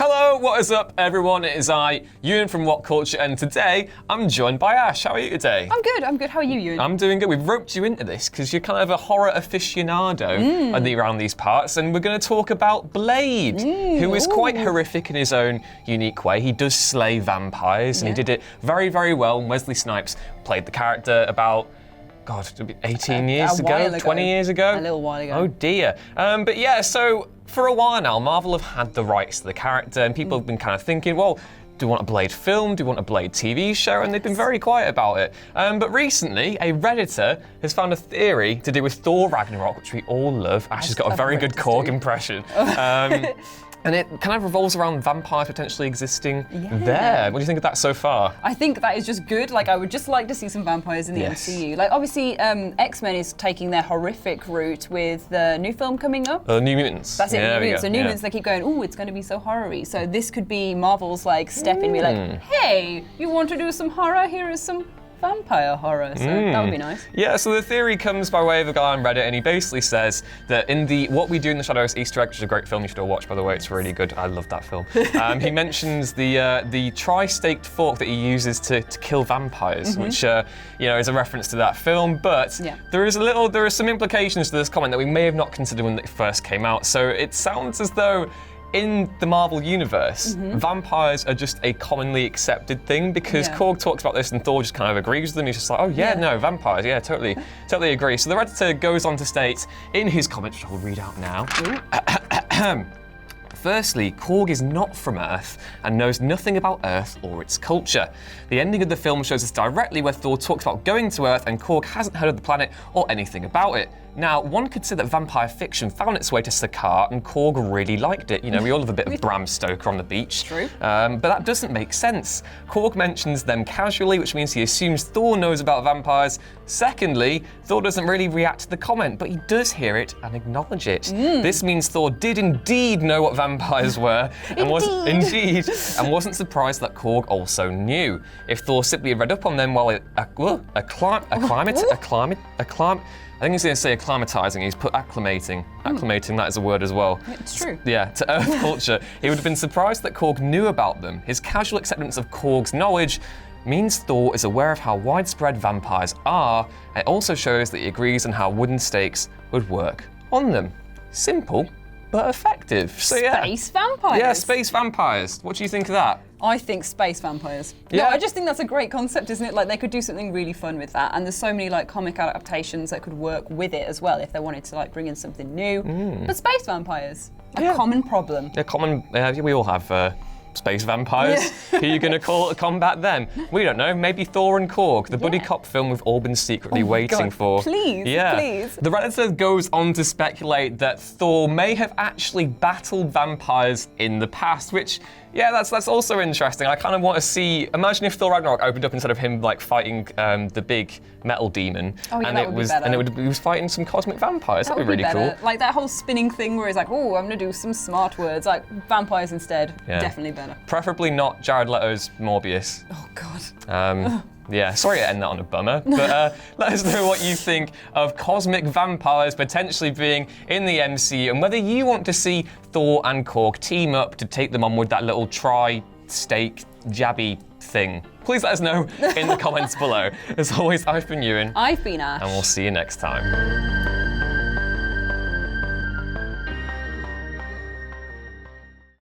Hello, what is up everyone? It is I, Ewan from What Culture, and today I'm joined by Ash. How are you today? I'm good. How are you, Ewan? I'm doing good. We've roped you into this because you're kind of a horror aficionado around these parts, and we're going to talk about Blade, who is quite horrific in his own unique way. He does slay vampires, and he did it very, very well. And Wesley Snipes played the character about 18 years ago, 20 years ago? A little while ago. Oh dear. But yeah, so for a while now, Marvel have had the rights to the character, and people have been kind of thinking, well, do we want a Blade film? Do we want a Blade TV show? And they've been very quiet about it. But recently, a Redditor has found a theory to do with Thor Ragnarok, which we all love. Ash has got a very good Korg impression. And it kind of revolves around vampires potentially existing there. What do you think of that so far? I think that is just good. Like, I would just like to see some vampires in the MCU. Like, obviously, X-Men is taking their horrific route with the new film coming up. New Mutants. That's it, New Mutants. So New Mutants, they keep going, oh, it's going to be so horror-y. So this could be Marvel's, like, step in and be like, hey, you want to do some horror? Here is some vampire horror, so that would be nice. Yeah, so the theory comes by way of a guy on Reddit, and he basically says that in the What We Do in the Shadows Easter egg, which is a great film you should all watch, by the way, it's really good. I love that film. He mentions the tri-staked fork that he uses to kill vampires, which is a reference to that film. But there are some implications to this comment that we may have not considered when it first came out. So it sounds as though in the Marvel universe, vampires are just a commonly accepted thing because Korg talks about this and Thor just kind of agrees with them. He's just like, oh no, vampires, totally agree. So the Redditor goes on to state in his comment, which I will read out now. Firstly, Korg is not from Earth and knows nothing about Earth or its culture. The ending of the film shows us directly where Thor talks about going to Earth and Korg hasn't heard of the planet or anything about it. Now, one could say that vampire fiction found its way to Sakaar and Korg really liked it. You know, we all love a bit of Bram Stoker on the beach. True. But that doesn't make sense. Korg mentions them casually, which means he assumes Thor knows about vampires. Secondly, Thor doesn't really react to the comment, but he does hear it and acknowledge it. This means Thor did indeed know what vampires were, and wasn't surprised that Korg also knew. If Thor simply read up on them while I think he's going to say acclimatizing. He's put acclimating. Acclimating, that is a word as well. It's true. Yeah, to Earth culture. He would have been surprised that Korg knew about them. His casual acceptance of Korg's knowledge means Thor is aware of how widespread vampires are. It also shows that he agrees on how wooden stakes would work on them. Simple, but effective. So Space vampires. Yeah, space vampires. What do you think of that? I think space vampires. Yeah. No, I just think that's a great concept, isn't it? Like, they could do something really fun with that, and there's so many like comic adaptations that could work with it as well if they wanted to like bring in something new. But space vampires, a common problem. Yeah, common. We all have space vampires. Who are you going to combat them? We don't know. Maybe Thor and Korg, the buddy cop film we've all been secretly waiting for. Please, please. The Redditor goes on to speculate that Thor may have actually battled vampires in the past, which, that's also interesting. I kind of want to see. Imagine if Thor Ragnarok opened up instead of him like fighting the big metal demon, and he was fighting some cosmic vampires. That'd be really cool. Like that whole spinning thing where he's like, oh, I'm gonna do some smart words, like vampires instead. Definitely better. Preferably not Jared Leto's Morbius. Oh God. Sorry to end that on a bummer, but let us know what you think of cosmic vampires potentially being in the MCU and whether you want to see Thor and Korg team up to take them on with that little tri-stake jabby thing. Please let us know in the comments below. As always, I've been Ewan. I've been Ash. And we'll see you next time.